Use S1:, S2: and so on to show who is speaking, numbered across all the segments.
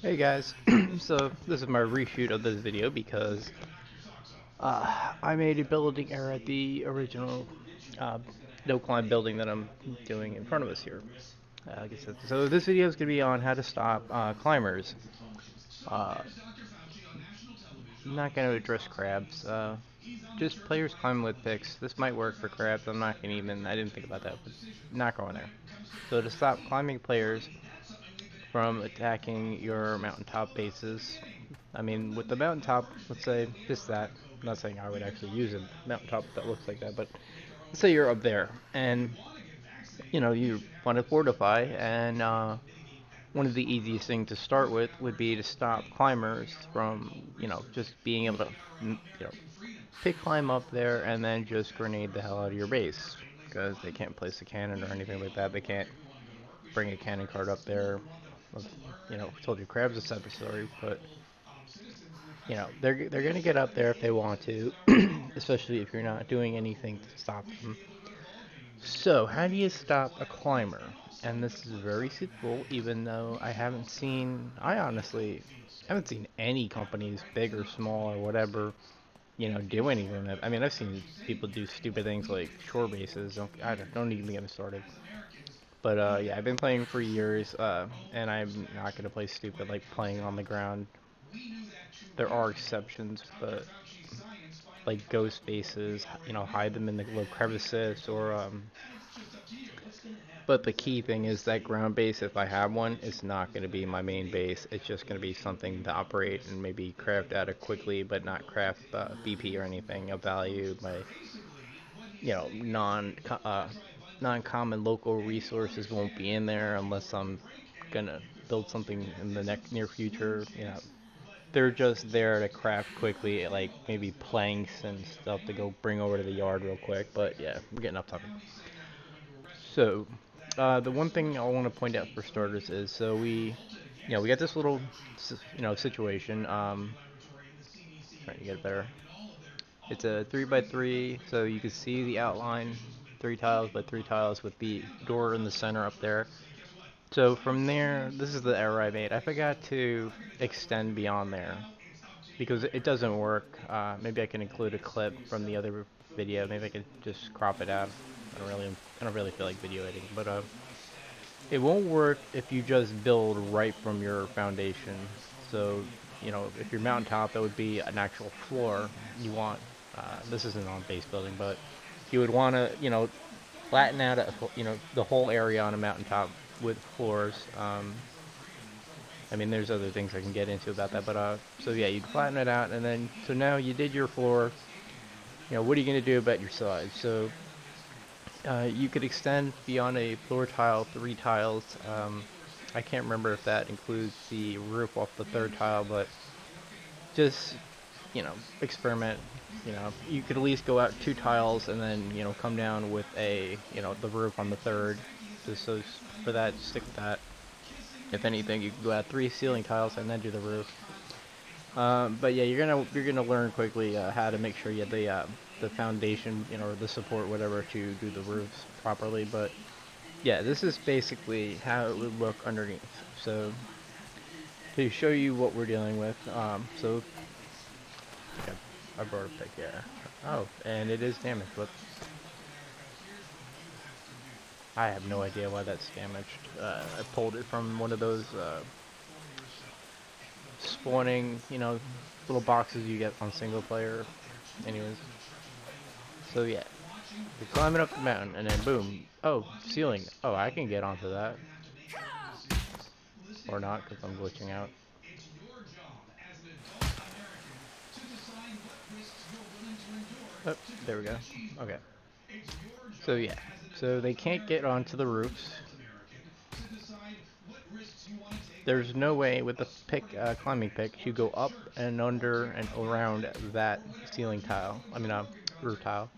S1: Hey guys, so this is my reshoot of this video because I made a building error at the original uh, no climb building that I'm doing in front of us here. So this video is going to be on how to stop climbers. Uh, I'm not going to address crabs. Just players climb with picks. This might work for crabs. I didn't think about that, but not going there. So to stop climbing players from attacking your mountaintop bases. I mean, with the mountaintop, let's say just that. I'm not saying I would actually use a mountaintop that looks like that, but let's say you're up there and you want to fortify, and one of the easiest things to start with would be to stop climbers from just being able to pick climb up there and then just grenade the hell out of your base because they can't place a cannon or anything like that. They can't bring a cannon cart up there. Told you crabs a separate story, but they're gonna get up there if they want to, especially if you're not doing anything to stop them. So, how do you stop a climber? And this is very simple, even though I honestly haven't seen any companies, big or small or whatever, do anything that. I mean, I've seen people do stupid things like shore bases. Don't even get me started. But yeah, I've been playing for years, and I'm not gonna play stupid like playing on the ground. There are exceptions, but like ghost bases, hide them in the little crevices or But the key thing is that ground base, if I have one, is not going to be my main base. It's just going to be something to operate and maybe craft out of quickly, but not craft BP or anything of value. My, non-common local resources won't be in there unless I'm gonna build something in the near future. They're just there to craft quickly, like maybe planks and stuff to go bring over to the yard real quick. But yeah, we're getting off topic. So, the one thing I want to point out for starters is we got this little, situation. Trying to get it better. It's a 3 by 3, so you can see the outline, 3 tiles by 3 tiles with the door in the center up there. So from there, this is the error I made. I forgot to extend beyond there because it doesn't work. Maybe I can include a clip from the other video. Maybe I could just crop it out. I don't really feel like video editing, but it won't work if you just build right from your foundation. So, if you're mountaintop, that would be an actual floor. This isn't on base building, but you would want to, flatten out, the whole area on a mountaintop with floors. I mean, there's other things I can get into about that, but so yeah, you'd flatten it out, and then so now you did your floor. What are you gonna do about your sides? So you could extend beyond a floor tile 3 tiles. I can't remember if that includes the roof off the third tile, but just experiment. You could at least go out 2 tiles and then come down with the roof on the third. Just so for that, stick with that. If anything, you can go out 3 ceiling tiles and then do the roof. But yeah, you're gonna learn quickly how to make sure you have the foundation, or the support, whatever, to do the roofs properly. But yeah, this is basically how it would look underneath. So to show you what we're dealing with, okay, I brought a pick, yeah. Oh, and it is damaged. But I have no idea why that's damaged. I pulled it from one of those spawning, little boxes you get on single player. Anyways, so yeah, you're climbing up the mountain, and then boom. Oh, ceiling. Oh, I can get onto that. Or not, because I'm glitching out. Oh, there we go. Okay. So yeah. So they can't get onto the roofs. There's no way with the climbing pick to go up and under and around that ceiling tile. Roof tile.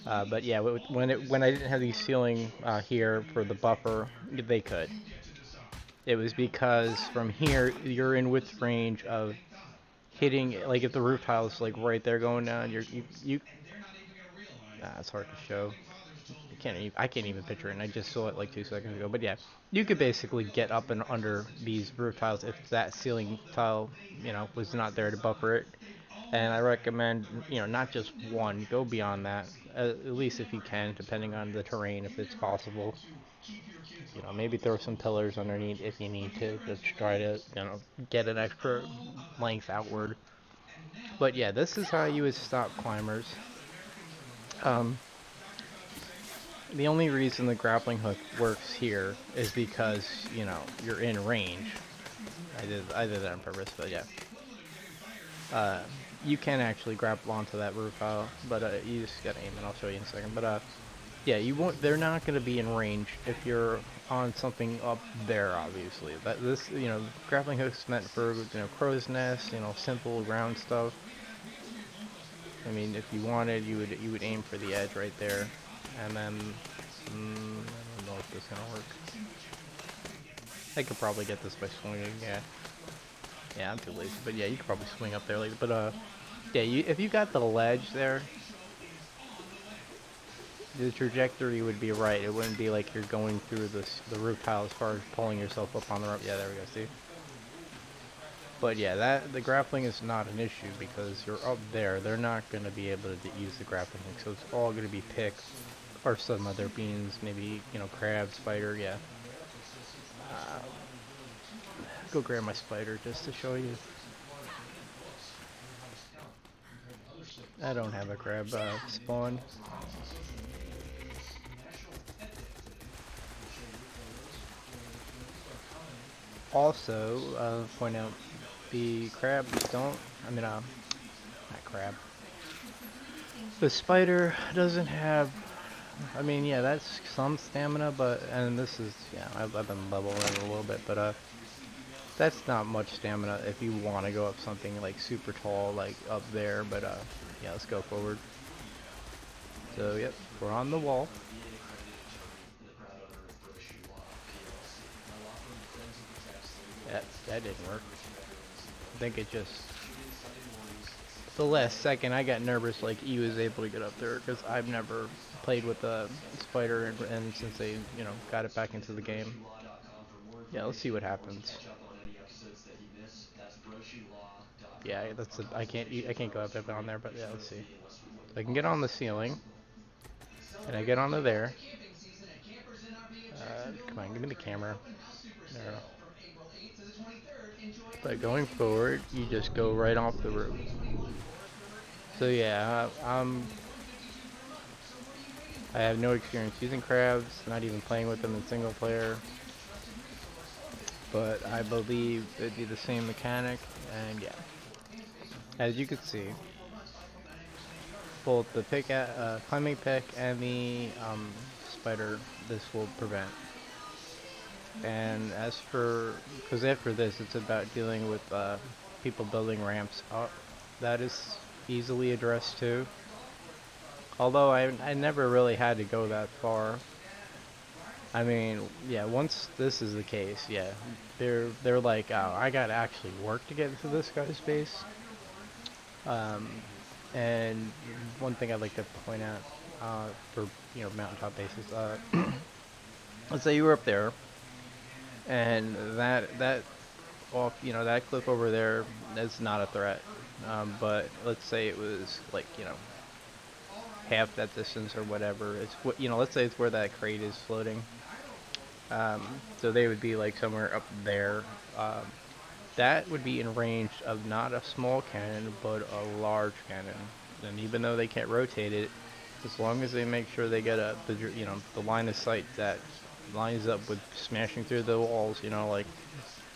S1: But yeah, when I didn't have the ceiling here for the buffer, they could. It was because from here you're in width range of hitting, like if the roof tile is like right there going down, it's hard to show. I can't even picture it, and I just saw it like 2 seconds ago. But yeah, you could basically get up and under these roof tiles if that ceiling tile, was not there to buffer it. And I recommend, not just one, go beyond that, at least if you can, depending on the terrain, if it's possible. Maybe throw some pillars underneath if you need to try to, get an extra length outward. But yeah, this is how you would stop climbers. Um, the only reason the grappling hook works here is because, you're in range. I did that on purpose, but yeah. Uh, you can actually grapple onto that roof tile, but you just gotta aim, and I'll show you in a second. But yeah, you won't. They're not gonna be in range if you're on something up there. Obviously, grappling hook's meant for crow's nest, simple ground stuff. I mean, if you wanted, you would aim for the edge right there, and then I don't know if this is gonna work. I could probably get this by swinging. Yeah, I'm too lazy, but yeah, you could probably swing up there later. But yeah, if you got the ledge there, the trajectory would be right. It wouldn't be like you're going through the roof tile as far as pulling yourself up on the rope. Yeah, there we go. See. But yeah, the grappling is not an issue because you're up there. They're not going to be able to use the grappling hook, so it's all going to be picks or some other beans, maybe crab, spider. Yeah. Uh, go grab my spider just to show you. I don't have a crab spawn. Also, point out the crabs don't. Not crab. The spider doesn't have. Yeah, that's some stamina, and this is, yeah, I've been leveling it a little bit, but that's not much stamina if you want to go up something like super tall, like up there. But yeah, let's go forward. So yep, we're on the wall. That didn't work. I think it just the last second I got nervous, like he was able to get up there, because I've never played with a spider and since they got it back into the game. Yeah, let's see what happens. Yeah, I can't go up on there, but yeah, let's see. I can get on the ceiling, and I get onto there. Come on, give me the camera. There. But going forward, you just go right off the roof. So yeah, I have no experience using crabs, not even playing with them in single player. But I believe it'd be the same mechanic, and yeah. As you can see, both the climbing pick and the spider, this will prevent. And as for, because after this, it's about dealing with people building ramps up. That is easily addressed too. Although I never really had to go that far. Yeah, once this is the case, yeah, they're like, oh, I gotta actually work to get into this guy's base. And one thing I'd like to point out for mountaintop bases, let's say you were up there, and that off that cliff over there is not a threat. But let's say it was like half that distance or whatever. It's what let's say it's where that crate is floating. So they would be like somewhere up there. That would be in range of not a small cannon, but a large cannon. And even though they can't rotate it, as long as they make sure they get the line of sight that lines up with smashing through the walls, like,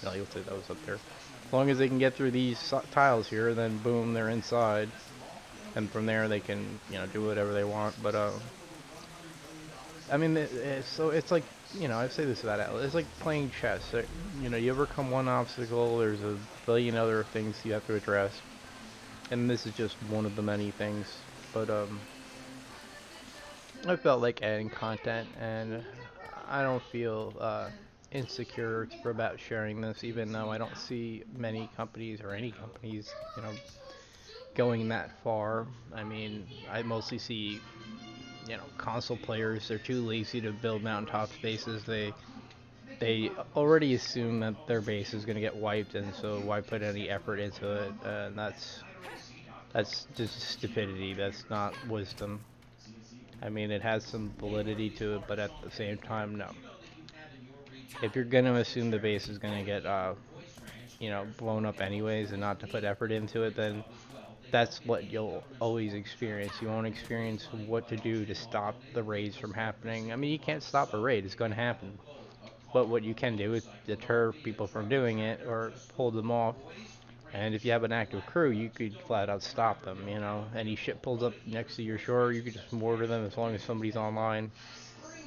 S1: no, you'll say that was up there. As long as they can get through these tiles here, then boom, they're inside. And from there they can, do whatever they want. But, so it's like, I say this about Atlas, it's like playing chess. You overcome one obstacle, there's a billion other things you have to address. And this is just one of the many things. But, I felt like adding content, and I don't feel insecure about sharing this, even though I don't see many companies or any companies, going that far. I mostly see console players, they're too lazy to build mountaintop bases. They already assume that their base is going to get wiped, and so why put any effort into it? And that's just stupidity. That's not wisdom. I mean, it has some validity to it, but at the same time, no. If you're going to assume the base is going to get blown up anyways, and not to put effort into it, then that's what you'll always experience. You won't experience what to do to stop the raids from happening. I mean, you can't stop a raid; it's going to happen. But what you can do is deter people from doing it or hold them off. And if you have an active crew, you could flat out stop them. Any ship pulls up next to your shore, you could just mortar them as long as somebody's online.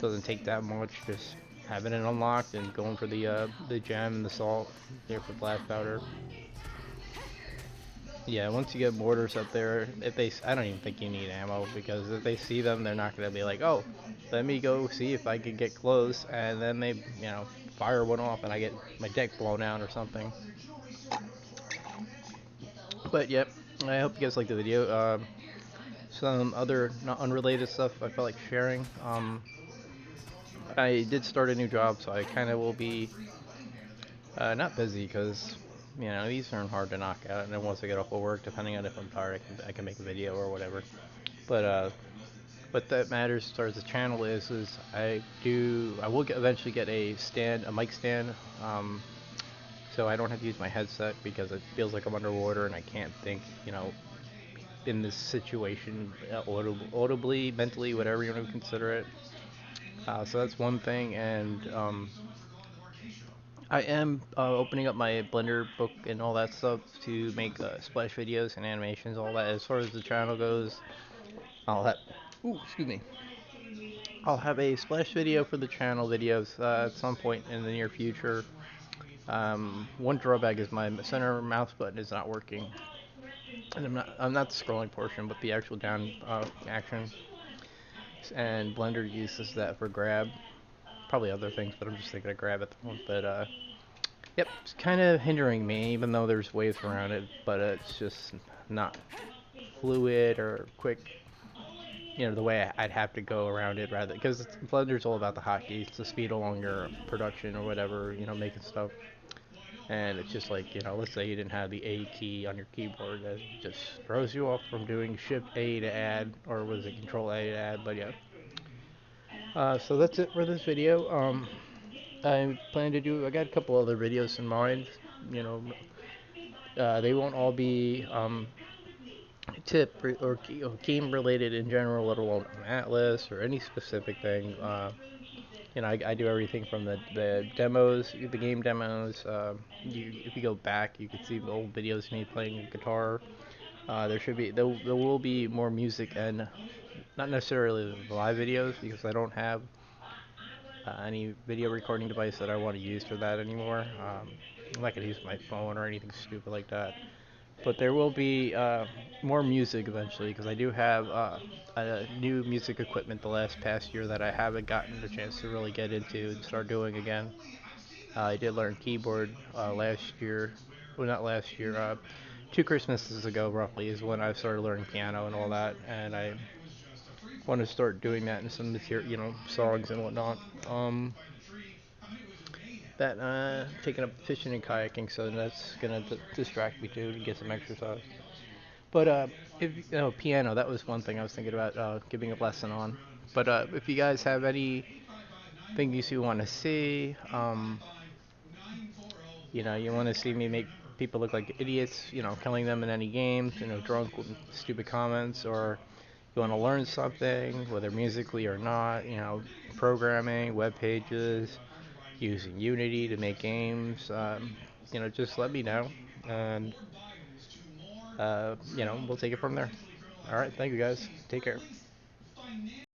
S1: Doesn't take that much. Just having it unlocked and going for the gem and the salt there for blast powder. Yeah, once you get mortars up there, I don't even think you need ammo, because if they see them, they're not gonna be like, oh, let me go see if I can get close, and then they, fire one off and I get my deck blown out or something. But yep, I hope you guys liked the video. Some other not unrelated stuff I felt like sharing. I did start a new job, so I kind of will be not busy, because these aren't hard to knock out. And then once I get off of work, depending on if I'm tired, I can make a video or whatever. But what that matters as far as the channel is I will eventually get a mic stand, so I don't have to use my headset, because it feels like I'm underwater and I can't think, in this situation, audibly, mentally, whatever you want to consider it. So that's one thing, and I am opening up my Blender book and all that stuff to make splash videos and animations, all that. As far as the channel goes, I'll have, excuse me, I'll have a splash video for the channel videos at some point in the near future. One drawback is my center mouse button is not working, and I'm not the scrolling portion, but the actual down action. And Blender uses that for grab, probably other things, but I'm just thinking of grab at the moment. But yep, it's kind of hindering me, even though there's ways around it, but it's just not fluid or quick. The way I'd have to go around it, rather, because Blender's all about the hotkeys, the speed along your production or whatever, making stuff. And it's just like, let's say you didn't have the A key on your keyboard, that just throws you off from doing Shift A to add, or was it Control A to add? But yeah. So that's it for this video. I got a couple other videos in mind. You know, they won't all be tip or game related in general, let alone Atlas or any specific thing. I do everything from the demos, the game demos. If you go back, you can see the old videos of me playing guitar. There will be more music, and not necessarily live videos, because I don't have any video recording device that I want to use for that anymore. I'm not gonna use my phone or anything stupid like that. But there will be more music eventually, because I do have new music equipment the past year that I haven't gotten the chance to really get into and start doing again. I did learn keyboard last year. Well, not last year. 2 Christmases ago, roughly, is when I started learning piano and all that, and I want to start doing that in some material, songs and whatnot. Taking up fishing and kayaking, so that's gonna distract me too, to get some exercise. But if piano, that was one thing I was thinking about giving a lesson on. But if you guys have any things you want to see, you want to see me make people look like idiots, killing them in any games, drunk with stupid comments, or you want to learn something, whether musically or not, programming, web pages, using Unity to make games, just let me know, and we'll take it from there. All right, thank you guys. Take care.